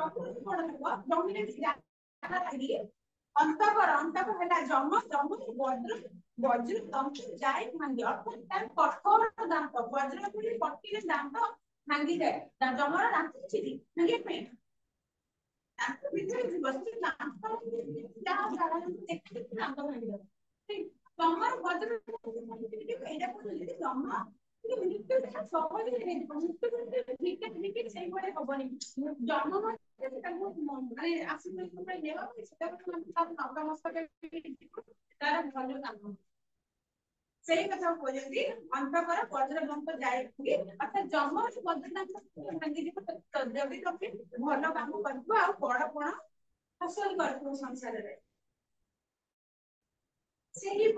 ପ୍ରକୃତି ବଡ ହେବ ଡମିନେଟ୍ ଜାଗା ଲାଗି ଅନ୍ତକର ହେଲା ଜମ ବଜ୍ର ବଜ୍ର ଦନ୍ତ ଯାଏ ଭାଙ୍ଗି ଅର୍ଥାৎ ତାର କଠୋର ଦାନ୍ତ ବଜ୍ର ପରି କଟିରେ ଦାନ୍ତ ଭାଙ୍ଗି ଯାଏ ଜମର ଦାନ୍ତ ଚିରି ଭାଙ୍ଗିବା ପାଇଁ ଦାନ୍ତ ଭିତରେ ଯିବ ସେ ଦାନ୍ତ ଯାହା ସାଧାରଣତଃ ଦେଖିକି ଦାନ୍ତ ଭାଙ୍ଗିବ ଜମର ବଜ୍ର ଏଇଟା କହୁଛନ୍ତି ଜମ ମୃତ୍ୟୁ ସହଜରେ ହେଇଯିବ ମୃତ୍ୟୁ ସେଇଭଳି ହବନି ଜନ୍ମ ମାନେ ଆସିବା ନେବା ସେଟା ନବମସ୍ତକ ତାର ଭଲ କାମ ସେଇ କଥା କହୁଛନ୍ତି ଅନ୍ତକର ବଜ୍ରଦନ୍ତ ଯାଏ ଅର୍ଥାତ ଜମ ବଜ୍ରଦନ୍ତ ଭାଙ୍ଗିଯିବ ଯଦି ତମେ ଭଲ କାମ କରିବ ଆଉ ବଡ ପଣ ହାସଲ କରିବ ସଂସାରରେ ସେହି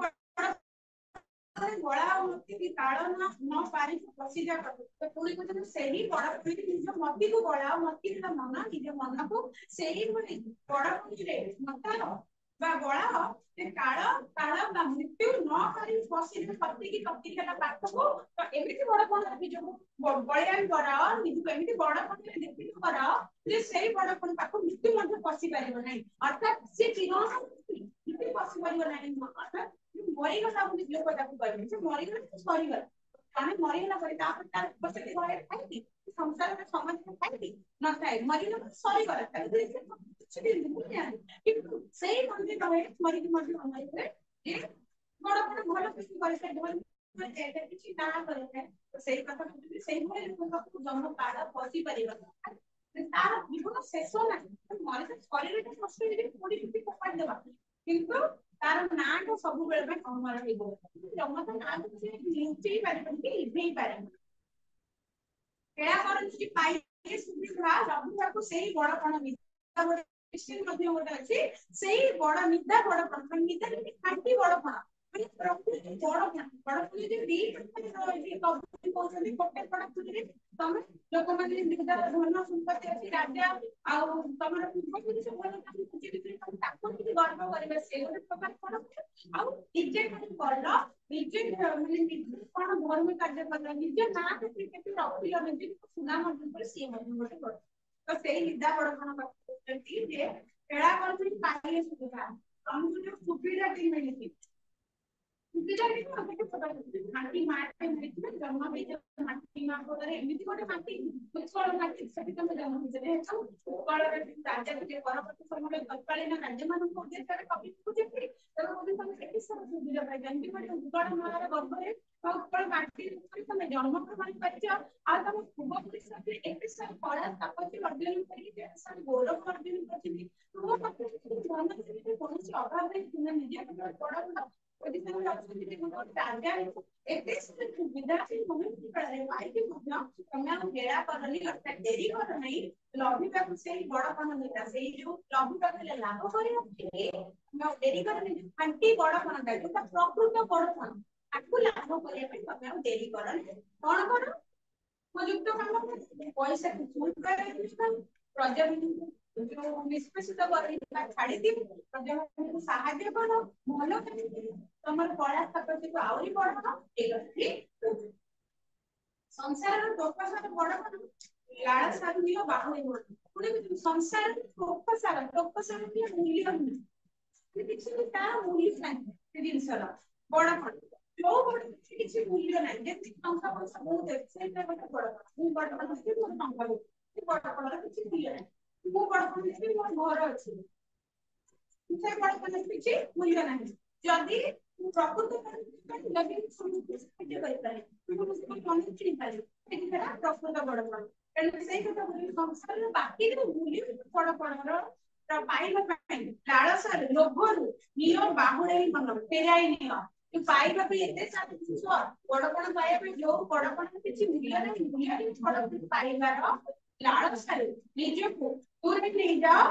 ଗଳା ମତି କାଳ ନ ପାରି ପଶିଯା ପୁଣି କହୁଛନ୍ତି ସେହି ବଡ ପିଢି ନିଜ ମତିକୁ ଗଳା ମତି ମନ ନିଜ ମନକୁ ସେଇଭଳି ବଡ ପିଢିରେ ମତାର ବା ଗଳା କାଳ କାଳ ବା ମୃତ୍ୟୁ ନ ପାରି ପଶିଲେ କତିକି ହେଲା ପାଖକୁ ତ ଏମିତି ବଡ ପଣ ନିଜକୁ ବଳିଆନ କରାଅ ନିଜକୁ ଏମିତି ବଡ ପଣରେ ଦେଖିତ କରାଅ ଯେ ସେଇ ବଡ ପଣ ପାଖକୁ ମୃତ୍ୟୁ ମଧ୍ୟ ପଶି ପାରିବ ନାହିଁ ଅର୍ଥାତ ସେ ଚିର ମୃତ୍ୟୁ ପଶି ପାରିବ ନାହିଁ ଅର୍ଥାତ ମରିଗଲା ବୋଲି ଲୋକ ତାକୁ କହିବେ ସେ ମରିଗଲା ତ ସରିଗଲା ଆମେ ମରିଗଲା ପରେ ତାପରେ ତାର ଉପସ୍ଥିତି ଘରେ ଥାଇକି ସଂସାରରେ ସମାଜରେ ଥାଇକି ନଥାଏ ମରିଗଲା ସରିଗଲା କିନ୍ତୁ ସେଇ ମନ୍ଦିର ରହେ ମରିକି ମଧ୍ୟ ମରିଥିଲେ ଯେ ବଡ ବଡ ଭଲ କିଛି କରିଥାଏ କିଛି ନା କରିଥାଏ ସେଇ କଥା ସେଇଭଳି ଲୋକଙ୍କୁ ଜନ୍ମ କାଳ ପଶି ପାରିବ ତାର ଜୀବନ ଶେଷ ନାହିଁ ମଣିଷ ଶରୀରଟା ନଷ୍ଟ ହେଇକି ପୋଡି ଫୋପାଡ଼ି ଦେବା କିନ୍ତୁ ତାର ନାଁ ଟା ସବୁବେଳେ ପାଇଁ ଅମର ହେଇଯିବ ଜମା ତ ନାଁ ଲୁଚେଇ ପାରିବନି କି ଲିଭେଇ ପାରିବନି ଏହା କରନ୍ତି ପାଇଲେ ସୁବିଧା ରଘୁରାକୁ ସେଇ ବଡ କଣ ମଧ୍ୟ ଗୋଟେ ଅଛି ସେଇ ବଡ ନିଦା ବଡ କଣ ନିଦା ଖାଣ୍ଟି ବଡ କଣ ପ୍ରକୃତି ବଡ କଣ ଯଦି କହୁଛନ୍ତି ଗୋଟେ ପ୍ରକୃତିରେ ତମେ ଲୋକମାନେ ଧନ ସମ୍ପତ୍ତି ଅଛି ରାଜା ଆଉ ତମର ତାକୁ କିଛି ଗର୍ବ କରିବା ସେ ଗୋଟେ ପ୍ରକାର କଣ ଆଉ ନିଜେ କଲ ନିଜେ ମାନେ କଣ ଧର୍ମ କାର୍ଯ୍ୟ କଲ ନିଜ ନାଁ କେତେ ରଖିଲ ନିଜେ ସୁନାମ ଅର୍ଜନ ସିଏ ମଧ୍ୟ ଗୋଟେ କର ତ ସେଇ ନିଦା ବଡ କଣ କହୁଛନ୍ତି ଯେ ଖେଳା କରୁଛନ୍ତି ପାଇଲେ ସୁବିଧା ଆମକୁ ଯୋଉ ସୁବିଧା ଟି ମିଳିଛି ମାଟି ମାଟି ମିଳିଥିଲେ ଜନ୍ମ ହେଇଯାଉ ମାଟି ମା ପଦରେ ଏମିତି ଗୋଟେ ମାଟି ଉତ୍କଳ ମାଟି ସେଠି ତମେ ଜନ୍ମ ହେଇଯାଏ ଉତ୍କଳରେ ରାଜା ଟିକେ ପରବର୍ତ୍ତୀ ସମୟରେ ତତ୍କାଳୀନ ରାଜ୍ୟମାନଙ୍କ ଉଦ୍ଦେଶ୍ୟରେ କବି କହୁଛନ୍ତି ତମେ କେତେ ସାରା ସୁବିଧା ପାଇ ଯେମିତି ଗୋଟେ ଉତ୍କଳ ମାର ଗର୍ଭରେ ବା ଉତ୍କଳ ମାଟି ତମେ ଜନ୍ମ ଗ୍ରହଣ କରିଛ ଆଉ ତମ ପୂର୍ବ ପୁରୁଷରେ ଏତେ ସାରା କଳା ସ୍ଥାପତ୍ୟ ଅର୍ଜନ କରିକି ଏତେ ସାରା ଗୌରବ ଅର୍ଜନ କରିଛନ୍ତି ତୁମ ପାଖରେ ଧନ କୌଣସି ଅଭାବ ନାହିଁ ତୁମେ ନିଜେ ବଡ ଏତେ ସୁବିଧା ପାଇକି ମଧ୍ୟ ତମେ ଆଉ ହେଳା କରନି ଅର୍ଥାତ ଡେରି କର ନାହିଁ ଲଭିବାକୁ ସେଇ ବଡ ପଣ ନେତା ସେଇ ଯୋଉ ଲଭିବାକୁ ହେଲେ ଲାଭ କରିବା ଡେରି କରନି ଖାଣ୍ଟି ବଡ ପଣଟା ଯୋଉଟା ପ୍ରକୃତ ବଡ ପଣ ତାକୁ ଲାଭ କରିବା ପାଇଁ ତମେ ଆଉ ଡେରି କରନି କଣ କର ଉପଯୁକ୍ତ କାମ ପଇସା ପ୍ରଜାମାନଙ୍କୁ ଯୋଉ ନିଷ୍ପେଷିତ କରିବା ଛାଡିଦିଅ ପ୍ରଜାମାନଙ୍କୁ ସାହାଯ୍ୟ କର ଭଲ ତମର କଳା ସ୍ଥାପତ୍ୟକୁ ଆହୁରି ବଢାଅ ଏଇଟା ସଂସାରର ଟୋକସାର ବଡ ଲାଳ ସାରୁନିଅ ବାହୁନି ପୁଣି ସଂସାର ଟୋକସାର ମୂଲ୍ୟ କିଛି ତା ମୂଲ୍ୟ ନାହିଁ ସେ ଜିନିଷର ବଡ ଯୋଉ ବଡ କିଛି ମୂଲ୍ୟ ନାହିଁ ଯେମିତି ଟଙ୍କା ପଇସା ବହୁତ ସେଇଟା ଗୋଟେ ବଡ ମୁଁ ବଡ ମୋର ଟଙ୍କା ବଡ ବଡର କିଛି ମୂଲ୍ୟ ନାହିଁ ମୁଁ ବଡ ମୋର ଘର ଅଛି ସେ ବଡ କିଛି ମୂଲ୍ୟ ନାହିଁ ଯଦି ପ୍ରକୃତ କରିପାରେ ପ୍ରକୃତ ବଡ ପଣ ତେଣୁ ସେଇ କଥା ସଂସାରର ବାକି ମୂଲ୍ୟ ବଡ ପଣର ପାଇବା ପାଇଁ ଲାଳସାରୁ ଲୋଭରୁ ନିଅ ବାହୁଡାଇ ମନ ଫେରାଇ ନିଅ ପାଇବା ପାଇଁ ଏତେ ଜିନିଷ ବଡ ପଣ ପାଇବା ପାଇଁ ଯୋଉ ବଡ ପଣ କିଛି ମୂଲ୍ୟ ନାହିଁ ମୂଲ୍ୟ ବଡ ପାଇବାର ଲାଳସାରୁ ନିଜକୁ ଦୂରେଇ ନେଇଯାଅ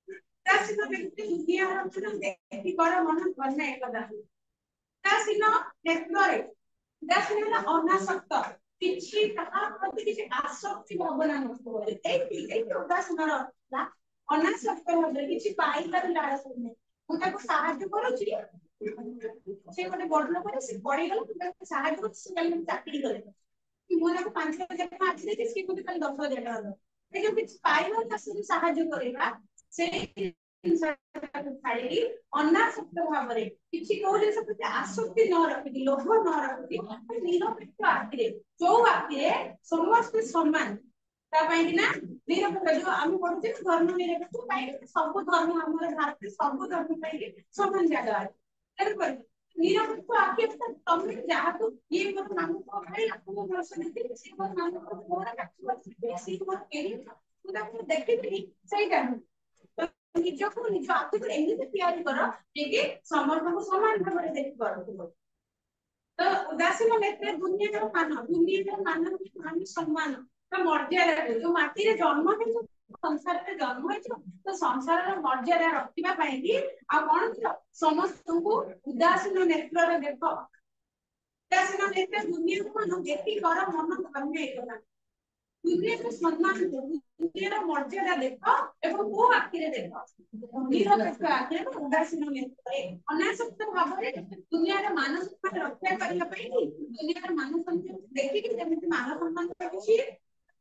ଉଦାସୀନ ବ୍ୟକ୍ତି ଦୁନିଆର ଦେଖି କର ମନ ଭଲ ଏକଦା ଉଦାସୀନ କ୍ଷେତ୍ରରେ ଉଦାସୀନ ହେଲା ଅନାସକ୍ତ କିଛି କାହା ପ୍ରତି କିଛି ଆସକ୍ତି ଭାବନା ନଥିବ ଏଇ ଉଦାସୀନର ଅନାସକ୍ତ ଭାବରେ କିଛି ପାଇବାର ଲାଳସା ନାହିଁ ମୁଁ ତାକୁ ସାହାଯ୍ୟ କରୁଛି ସେ ଗୋଟେ ବଡ ଲୋକରେ ସେ ପଡିଗଲା ମୁଁ ତାକୁ ସାହାଯ୍ୟ କରୁଛି ସେ କାଲି ଚାକିରି କଲେ ମୁଁ ତାକୁ 5,000 ଟଙ୍କା ଆଜି ଦେଇଛି ସେ ମୋତେ କାଲି 10,000 ଟଙ୍କା ଏ ଯୋଉ କିଛି ପାଇବା ଚାଷରେ ସାହାଯ୍ୟ କରିବା ସେଇ ଜିନିଷଟାକୁ ଛାଡି ଅନାସକ୍ତ ଭାବରେ କିଛି କୋଉ ଜିନିଷ ପ୍ରତି ଆସକ୍ତି ନ ରଖିକି ଲୋଭ ନ ରଖିକି ନିରପେକ୍ଷ ଆଖିରେ ଯୋଉ ଆଖିରେ ସମସ୍ତେ ସମାନ ତା ପାଇଁ ନା ନିରପେକ୍ଷ ଯୋଉ ଆମେ ପଢୁଛେ ଧର୍ମ ନିରପେକ୍ଷ ପାଇଁ ସବୁ ଧର୍ମ ଆମର ଭାରତରେ ସବୁ ଧର୍ମ ପାଇଁ ସମାନ ଜାଗା ଅଛି ତେଣୁକରି ନିରପେକ୍ଷ ଆଖି ତମେ ଯାହାକୁ ଇଏ ମୋର ନାମ ଭାଇ ଆପଣଙ୍କ ଭରସା ଦେଇଥିଲି ସେ ମୋର ନାମ ମୋର ବେଶୀ ମୋର କେହି ମୁଁ ତାକୁ ଦେଖିଥିଲି ସେଇଟା ନିଜକୁ ନିଜ ଆଖିକୁ ଏମିତି ତିଆରି କର ଯେ ସମସ୍ତଙ୍କୁ ସମାନ ଭାବରେ ଦେଖିପାରୁଥିବ ତ ଉଦାସୀନ ନେତ୍ରେ ଦୁନିଆର ମାନ ଆମେ ସମ୍ମାନ ତ ମର୍ଯ୍ୟାଦା ଯୋଉ ମାଟିରେ ଜନ୍ମ ହେଇଛୁ ସଂସାରରେ ଜନ୍ମ ହେଇଛୁ ତ ସଂସାରର ମର୍ଯ୍ୟାଦା ରଖିବା ପାଇଁ କି ଆଉ କଣ ଥିଲ ସମସ୍ତଙ୍କୁ ଉଦାସୀନ ନେତ୍ରରେ ଦେଖ ଉଦାସୀନ ନେତ୍ରରେ ଦୁନିଆକୁ ମାନ ଯେତିକି କର ମନ ଧର୍ମ ହେଇଗଲା ଦୁନିଆକୁ ସମ୍ମାନ ଦୁନିଆର ମର୍ଯ୍ୟାଦା ଦେଖ ଏବଂ କୋଉ ଆଖିରେ ଦେଖ ନିରପେକ୍ଷ ଆଖିରେ ଉଦାସୀନ ନେତ୍ରରେ ଅନାସକ୍ତ ଭାବରେ ଦୁନିଆର ମାନ ସମ୍ମାନ ରକ୍ଷା କରିବା ପାଇଁ ଦୁନିଆର ମାନ ସମ୍ମାନ ଦେଖିକି ଯେମିତି ମାନ ସମ୍ମାନ କିଛି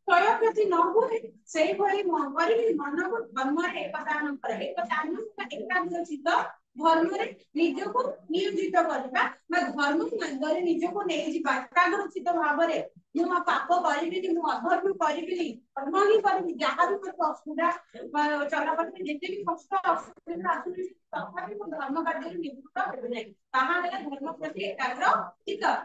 କ୍ଷୟକ୍ଷତି ନ ହୁଏ ସେଇଭଳି କରିକି ମନକୁ ଧର୍ମରେ ଏକଦାନ କରେ ଏକଦାନ ଏକାଗ୍ରଚିତ ଧର୍ମରେ ନିଜକୁ ନିୟୋଜିତ କରିବା ବା ଧର୍ମ ମାର୍ଗରେ ନିଜକୁ ନେଇଯିବା ଏକାଗ୍ରଚିତ ଭାବରେ ମୁଁ ମୋ ପାପ କରିବିନି ମୁଁ ଅଧର୍ମ କରିବିନି ଧର୍ମ ହିଁ କରିବି ଯାହା ବି ମୋତେ ଅସୁବିଧା ଚଲାପଥରେ ଯେତେ ବି କଷ୍ଟ ଅସୁବିଧା ଆସୁଛି ତଥାପି ମୁଁ ଧର୍ମ କାର୍ଯ୍ୟରେ ନିଯୁକ୍ତ ହେବି ନାହିଁ ତାହା ହେଲା ଧର୍ମ ପ୍ରତି ଏକାଗ୍ରଚିତ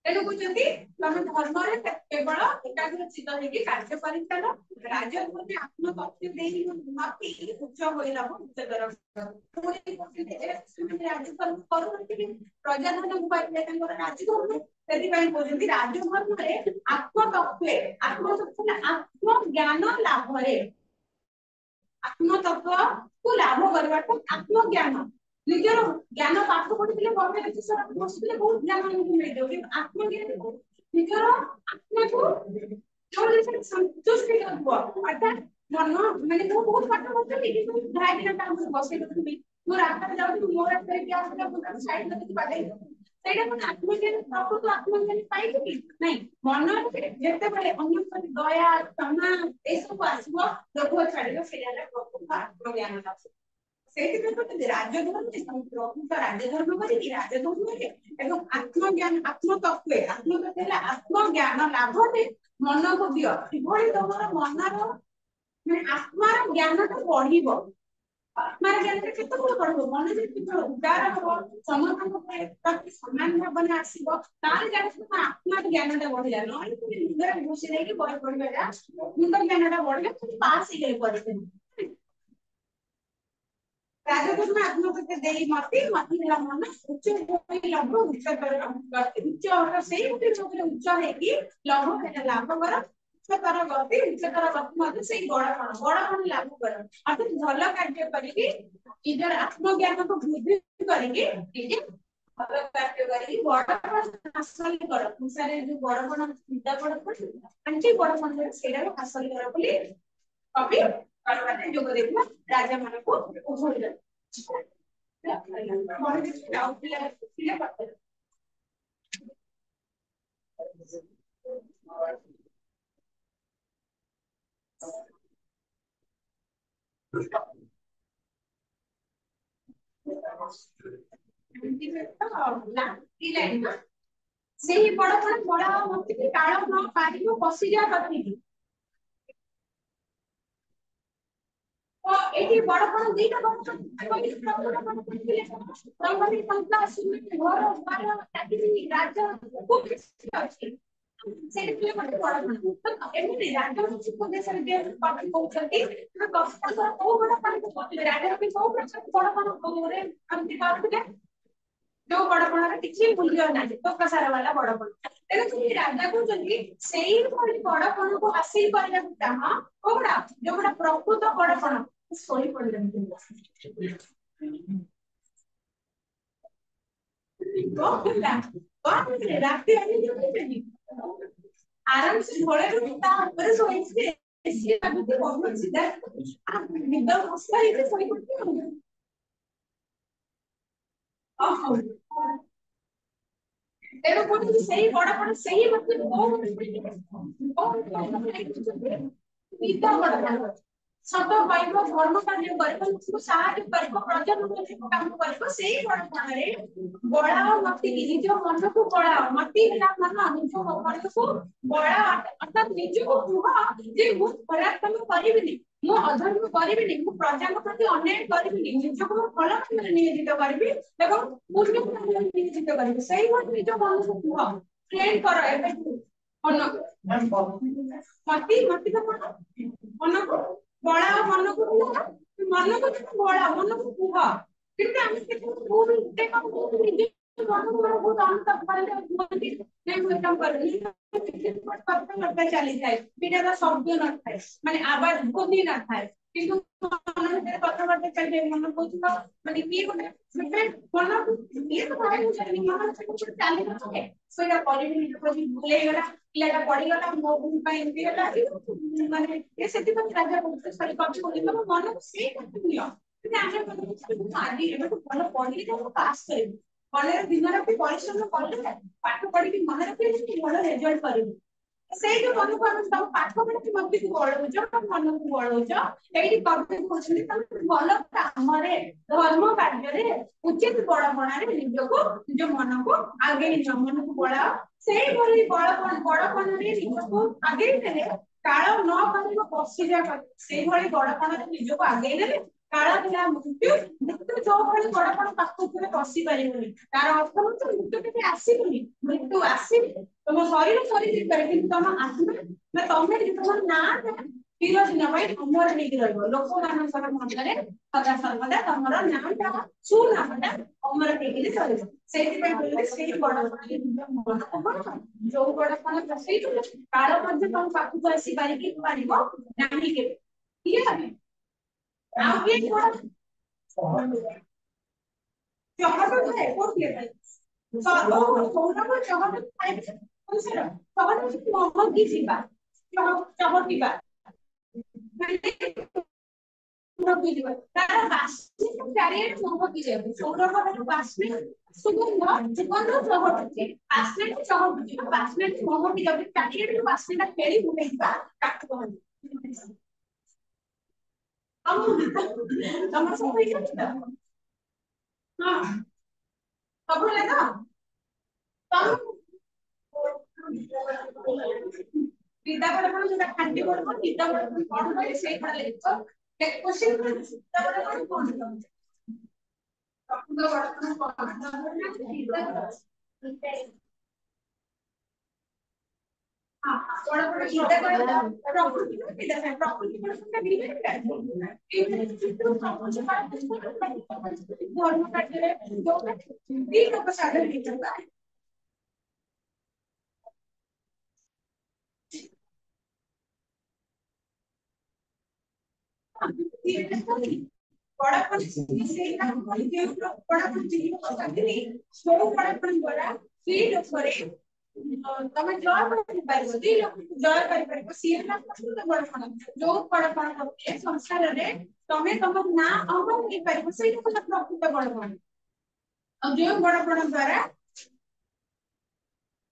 ତେଣୁ କହୁଛନ୍ତି ତମେ ଧର୍ମରେ କେବଳ ଏକାଗ୍ରଚିତ ହେଇକି କାର୍ଯ୍ୟ କରିଚାଲ ରାଜଧର୍ମ ଆତ୍ମତଥ୍ୟ ଦେଇ ମାପି ଉଚ୍ଚ ହୋଇଲାଭ ଉଚ୍ଚତର ପୁଣି ରାଜଧର୍ମ କରୁନଥିବେ ପ୍ରଜାଧନକୁ ପାଇଲେ ତାଙ୍କର ରାଜଧର୍ମ ସେଥିପାଇଁ କହୁଛନ୍ତି ରାଜଧର୍ମରେ ଆତ୍ମତତ୍ତ୍ୱ ଆତ୍ମତତ୍ତ୍ୱ ଆତ୍ମଜ୍ଞାନ ଲାଭରେ ଆତ୍ମତତ୍ତ୍ୱକୁ ଲାଭ କରିବାଟା ଆତ୍ମଜ୍ଞାନ ନିଜର ଜ୍ଞାନ ପାଠ ପଢିଥିଲେ ବସିଥିଲେ ବହୁତ ଜ୍ଞାନ ଆମକୁ ମିଳିଯିବ କିନ୍ତୁ ଆତ୍ମଜ୍ଞାନ ନିଜର ଆତ୍ମାକୁ ଯୋଉ ଜିନିଷରେ ସନ୍ତୁଷ୍ଟି କରିବ ଅର୍ଥାତ୍ ମନ ମାନେ ମୁଁ ବହୁତ ପାଠ ପଢୁଥିଲି କିନ୍ତୁ ଧାଇକିନା ତାଙ୍କୁ ବସେଇ ରଖିବି ମୁଁ ରାସ୍ତାରେ ଯାଉଛି ମୋ ରାସ୍ତାରେ କିଏ ଆସିଲା ମୁଁ ତାକୁ ସାଇଡ୍ କରିକି ବାଡେଇ ସେଇଟା କଣ ଆତ୍ମଜ୍ଞାନ ପ୍ରକୃତ ଆତ୍ମଜ୍ଞାନ ପାଇଛୁ କି ନାଇଁ ମନରେ ଯେତେବେଳେ ଅନ୍ୟ ପ୍ରତି ଦୟା କ୍ଷମା ଏସବୁ ଆସିବ ଲୋଭ ଛାଡିବ ସେଇଟା ହେଲା ପ୍ରକୃତ ଆତ୍ମଜ୍ଞାନ ଲାଭ ସେଇଥିପାଇଁ କହୁଛନ୍ତି ରାଜଧର୍ମ ପ୍ରକୃତ ରାଜଧର୍ମ କରିକି ରାଜଧର୍ମରେ ଏବଂ ଆତ୍ମଜ୍ଞାନ ଆତ୍ମତତ୍ତ୍ୱ ଆତ୍ମତତ୍ତ୍ୱ ହେଲା ଆତ୍ମଜ୍ଞାନ ଲାଭରେ ମନକୁ ଦିଅ କିଭଳି ତମର ମନର ମାନେ ଆତ୍ମାର ଜ୍ଞାନଟା ବଢିବ ଆତ୍ମାର ଜ୍ଞାନଟା କେତେବେଳେ ବଢିବ ମନ ଯେତେବେଳେ ଉଦାର ହବ ସମସ୍ତଙ୍କ ପ୍ରତି ସମାନ ଭାବନା ଆସିବ ତାହେଲେ ଜାଣିଛ ତମ ଆତ୍ମାର ଜ୍ଞାନଟା ବଢିଲା ନହେଲେ তুমি ମୁଣ୍ଡରେ ଘୁଷି ଦେଇକି ବହି ପଢିବାଟା ମୁଣ୍ଡ ଜ୍ଞାନଟା ବଢିଲେ তুমি ପାସ୍ ହେଇଯାଇ ପରିଥିବ ରାଜଧର୍ମ ଆତ୍ମତତ୍ତ୍ୱ ଦେଇ ମତି ହେଲା ମନ ଉଚ୍ଚ ହୋଇ ଲଭ ଉଚ୍ଚତର ଉଚ୍ଚ ସେଇ ଗୋଟେ ଯୋଉଥିରେ ଉଚ୍ଚ ହେଇକି ଲଭ ହେଲା ଲାଭ କର ଉଚ୍ଚତର ଗତି ମଧ୍ୟ ସେଇ ବଡ ଲାଭ କର ଅର୍ଥାତ୍ ଭଲ କାର୍ଯ୍ୟ କରିକି ନିଜର ଆତ୍ମଜ୍ଞାନକୁ ବୃଦ୍ଧି କରିକି ନିଜେ ଭଲ କାର୍ଯ୍ୟ କରିକି ବଡ ହାସଲ କର ସଂସାରରେ ଯୋଉ ବଡ ଚିନ୍ତା ତାଙ୍କେ ବଡ ମନ୍ଦିର ସେଇଟାକୁ ହାସଲ କର ବୋଲି କବି ଯୋଗ ଦେଇଥିବା ରାଜା ମାନଙ୍କୁ ବୁଝଉଛନ୍ତି ସେଇ ବଡ ମନ୍ତ୍ରୀ କାଳ ନ ପାରିବ ବସିଯା କତିକି ଏଠି ବଡ ଦିଟା ଘର ରାଜ ଅଛି ସେଇଠି ଗୋଟେ ବଡ ଏମିତି ରାଜନୈତିକ ଦେଶରେ କହୁଛନ୍ତି କୋଉ ବଡ ରାଜା କୋଉ ବଡ ଏମିତି କରୁଥିଲେ ଯୋଉ ବଡପଣର କିଛି ମୂଲ୍ୟ ନାହିଁ ଟୋକସାର ବାଲା ବଡପଣ ତେଣୁ ରାଜା କହୁଛନ୍ତି ସେଇଭଳି ବଡପଣକୁ ହାସିଲ କରିବାକୁ ଚାହଁ କୋଉଟା ଯୋଉଟା ପ୍ରକୃତ ବଡପଣ ଶୋଇ ପଡିଲେଣି ରାତି ଆରାମସେ ଘୋଡେଇ ତା ଉପରେ ଶୋଇଛି ନିଦ ମସ୍ତ ହେଇକି ଶୋଇ ପଡିଛି ଆଉ ତେଣୁ କହୁଛନ୍ତି ସେଇ ବଡ ସେଇ ପିତା ବଡ ଧାନ ସତ କହିବ ଧର୍ମ କାର୍ଯ୍ୟ କରିବ ଲୋକଙ୍କୁ ସାହାଯ୍ୟ କରିବ ପ୍ରଜାତନ୍ତ୍ର କାମ କରିବ ସେଇ ବଡପଣରେ ବଳାଅ ମତି ନିଜ ମନକୁ ବଳାଅ ମତି ହେଲା ମନ ନିଜ ମନକୁ ବଳାଅ ଅର୍ଥାତ ନିଜକୁ କୁହ ଯେ ମୁଁ ଖରାପ କାମ କରିବିନି ମୁଁ ଅଧର୍ମ କରିବିନି ମୁଁ ପ୍ରଜାଙ୍କ ପ୍ରତି ଅନ୍ୟାୟ କରିବିନି ନିଜକୁ ମୁଁ ଭଲ କାମରେ ନିୟୋଜିତ କରିବି ଏବଂ ପୂର୍ଣ୍ଣ କାମରେ ନିୟୋଜିତ କରିବି ସେଇଭଳି ନିଜ ମନକୁ କୁହ ଟ୍ରେନ୍ କର ଏବେ ମନକୁ ମତି ମତି ତ କଣ ମନକୁ ବଳାଅ ମନକୁ କୁହ ମନକୁ ବଳାଅ ମନକୁ କୁହ କିନ୍ତୁ ଆମେ କେତେବେଳେ ନିଜେ ମନକୁ ବହୁତ ଅନୁତାପ କଲେ କୁହନ୍ତି ନାଇଁ ମୁଁ ଏଟା କରିବି କଥାବାର୍ତ୍ତା ଚାଲିଥାଏ ପିଠାର ଶବ୍ଦ ନଥାଏ ମାନେ ଆବାଜ ଧ୍ୱନି ନଥାଏ କିନ୍ତୁ ମନ ଭିତରେ କଥାବାର୍ତ୍ତା ଚାଲିଥାଏ ମନ କହୁଥିବ ମାନେ କିଏ ଗୋଟେ ମନକୁ ଇଏ ତ ଭାଇ ମନ ଚାଲି ନଥାଏ ସେଇଟା କରିବିନି ଭୁଲେଇଗଲା ପିଲାଟା ପଡିଗଲା ମୋ ଭୂମି ପାଇଁ ଏମିତି ହେଲା ମାନେ ଏ ସେଥିପାଇଁ ରାଜା ସରି କବି କହିଲେ ମନକୁ ସେଇ କଥା ନିଅ କିନ୍ତୁ ଆମେ ଆଜି ଏବେଠୁ ଭଲ ପଢିଲେ ମୁଁ ପାସ୍ କରିବି ଭଲରେ ଦିନ ରାତି ପରିଶ୍ରମ କଲେ ପାଠ ପଢିକି ମନେ ରଖିଲେ ଭଲ ରେଜଲ୍ଟ କରିବି ସେଇ ଯୋଉ ମନକୁ ଆମେ ତମ ପାଠ ପଢିକି ମତିକୁ ବଳଉଛ ମନକୁ ବଳଉଛ ଏଇଠି କବି କହୁଛନ୍ତି ତମେ ଭଲ କାମରେ ଧର୍ମ କାର୍ଯ୍ୟରେ ଉଚିତ ବଡପଣାରେ ନିଜକୁ ନିଜ ମନକୁ ଆଗେଇ ନିଅ ମନକୁ ବଳାଅ ସେଇଭଳି ବଡପଣରେ ନିଜକୁ ଆଗେଇ ନେଲେ କାଳ ନ କରିବ ପଶିଯା ସେଇଭଳି ବଡପଣରେ ନିଜକୁ ଆଗେଇ ନେଲେ କାଳ ଥିଲା ମୃତ୍ୟୁ ମୃତ୍ୟୁ ଯୋଉଭଳି ବଡପଣ ପାଖକୁ କେବେ ପଶି ପାରିବନି ତାର ଅର୍ଥ ହଉଛି ମୃତ୍ୟୁ କେବେ ଆସିବନି ମୃତ୍ୟୁ ଆସିବି ତମ ଶରୀର ସରିଯାଇପାରେ କିନ୍ତୁ ତମ ଆତ୍ମା ତମେ ତମ ନାଁ ଚିରଦିନ ପାଇଁ ଅମର ହେଇକି ରହିବ ଲୋକମାନଙ୍କର ମନରେ ସଦା ସର୍ବଦା ତମର ନାଁଟା ସୁନାମଟା ଅମର ହେଇକି ରହିବ ସେଇଥିପାଇଁ କହିଲେ ସେଇ ବଡ ଯୋଉ ବଡପଣ ପଶେଇଥିଲେ କାଳ ମଧ୍ୟ ତମ ପାଖକୁ ଆସି ପାରିକି ପାରିବ ନାହିଁ କେବେ କ୍ଲିୟର ଆଉ କିଏ ଚହଟ ଥାଏ କୋଉଠି ଥାଏ ସୌରଭ ଚହଟ ଥାଏ ଚହଟ ମହକି ଯିବା ଚହଟିବା ତାର ବାସ୍ନା ଚାରିଆଡେ ମହକି ଯାଏ ସୌରଭର ବାସ୍ନା ସୁଗନ୍ଧ ସୁଗନ୍ଧ ଚହଟୁଛି ବାସ୍ନାଟି ଚହଟୁଛି ବାସ୍ନାଟି ମହକି ଯାଉଛି ଚାରିଆଡେ ବାସ୍ନାଟା ଖେଳି ବୁଲେଇବା ତାକୁ କହନ୍ତି ତମର ସବୁ ହେଇଯାଉଛି ତ ହଁ ସବୁ ହେଲା ତ ପିତା ବଡପଣ ଯୋଉଟା ଖାଣ୍ଟି ବଡପଣ ପିତା ବଡପଣ କଣ କହିଲେ ସେଇଟା ଲେଖ କୋଶ୍ଚିନ୍ ପିତା ବଡପଣ କଣ ପ୍ରକୃତ ବଡପଣ କଣ ବଡପଣ ଚିନ୍ତା କରିବା ପ୍ରକୃତି ପ୍ରକୃତି ଧର୍ମ କାର୍ଯ୍ୟରେ ଦି ଲୋକ ସାଧନ ହେଇଯିବା ବଡପଣ ସେଇଟା ବଡପଣ ଚିହ୍ନି ଯୋଉ ବଡପଣ ଦ୍ଵାରା ସେଇ ଲୋକରେ ତମେ ଜୟ କରିପାରିବ ଦି ଲୋକଙ୍କୁ ଜୟ କରିପାରିବ ସିଏ ହେଲା ପ୍ରକୃତ ବଡପଣ ଯୋଉ ବଡପଣ ହଉଛି ସଂସାରରେ ତମେ ତମ ନାଁ ଅମର ହେଇପାରିବ ସେଇଟା ହେଲା ପ୍ରକୃତ ବଡପଣ ଆଉ ଯୋଉ ବଡପଣ ଦ୍ଵାରା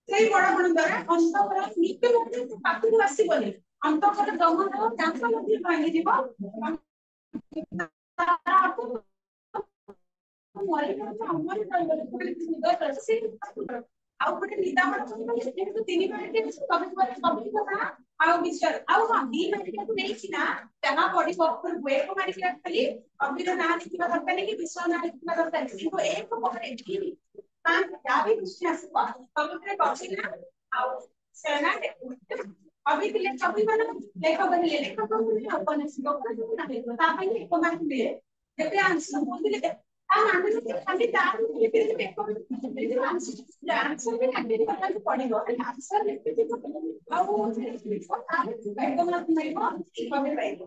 ସେଇ ବଡପଣ ଦ୍ଵାରା ଅନ୍ତଃକର ମୃତ୍ୟୁ ମଧ୍ୟ ପାଖକୁ ଆସିବନି ଅନ୍ତଃକର ଦମନ ଚାଷ ମଧ୍ୟ ଭାଙ୍ଗିଯିବ ଆଉ ଗୋଟେ ନିଦାମଣ ଯେହେତୁ ତିନି ମାଳିକା ଆଉ ବିଶ୍ୱାସ ଆଉ ହଁ ଦି ମାଳିକାକୁ ନେଇଛି ନା ଯାହା ପଡିବ ଏକ ମାଳିକା ଖାଲି କବିର ନାଁ ଲେଖିବା ଦରକାର କି ବିଷୟ ନାଁ ଲେଖିବା ଦରକାର କିନ୍ତୁ ଏକ ପରେ ଯାହା ବି କିଛି ଆସିବ କବିରେ କବି ନା ଆଉ ସେନା କବି ଥିଲେ କବି ମାନେ ଲେଖକ ଥିଲେ ଲେଖକ ଔପନ୍ୟାସିକ ତା ପାଇଁ ଏକ ମାର୍କ ମିଳେ ଯେତେ ଆନ୍ସର ବୁଝିଲେ ତା ମାନେ ଖାଲି ତାର ଆନ୍ସର ବି ଲାଗିବାକୁ ପଡିବ ଆନ୍ସର ଲେଖିଥିବ ଆଉ ଏକ ମାର୍କ ମିଳିବ କବି ପାଇବ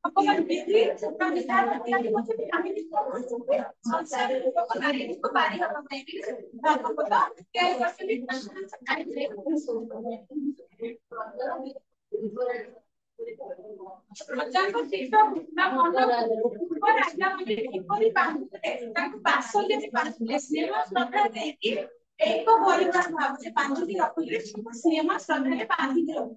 भगवान विधि का विचार करने मुझे भी आगे संसार को नारी को बारी हम नहीं भागवत क्या करते भी प्रजाको शिष्य ना मन पूर्व राजा माने किपरि बांधुले ताको पासले बांधुले स्नेह श्रद्धा देकी एक परिवार भाव से बांधुकी रखुले स्नेह श्रद्धा ने बांधी दियो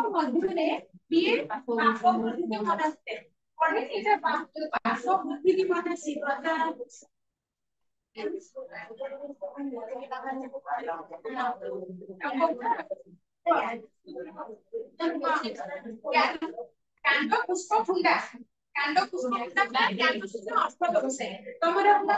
मध्य बीए पाप बुद्धि की मनस्ते पढ़े इधर पाप बुद्धि की मनस्ते प्रजा कांड पुष्प फुंडा कांड पुष्प फुंडा कांड पुष्प अर्थ दउसे तमरा हमरा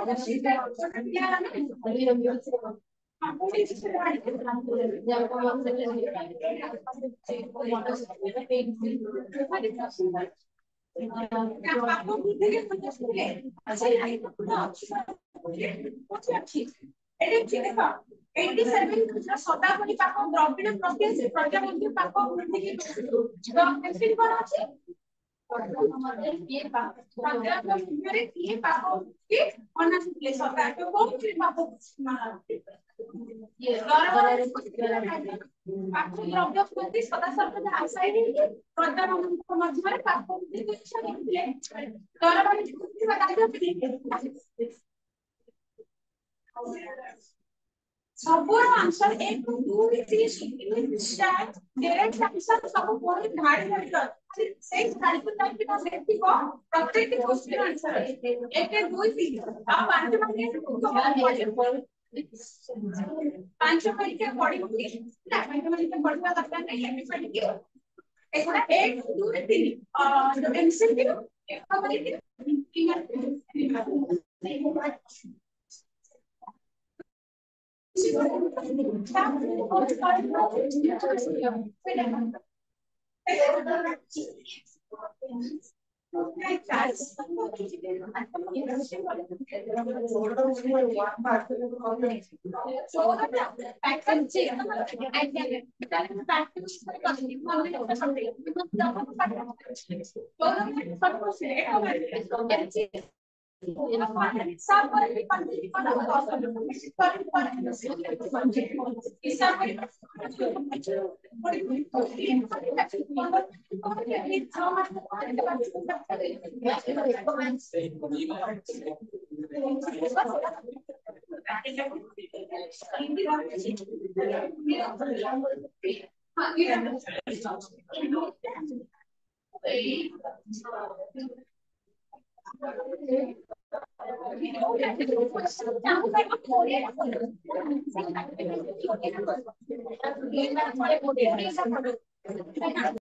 सदापति पाप द्रविड़ प्रत्यक्ष प्रजा मध्य पाप वृद्धि की कौन अच्छे ये पाप ये पाप के अनसुले सदा तो कौन से पाप ये पाप द्रव्य प्रति सदा सर्वदा आशय नहीं प्रजा मध्य में पाप वृद्धि की इच्छा नहीं है दरबार की बता दो सबूर आंसर 1 2 3 4 डायरेक्ट आंसर सब पूरी धाड़ी धाड़ी कर से धाड़ी को टाइप का सेट को प्रत्येक क्वेश्चन आंसर 1 2 3 आप पांच मार्क पांच मार्क के पढ़ी ना पांच मार्क के पढ़वा दरकार नहीं है पढ़ के एखना 1 2 3 जो एमसीक्यू एक करी के सब पर भी पंडित को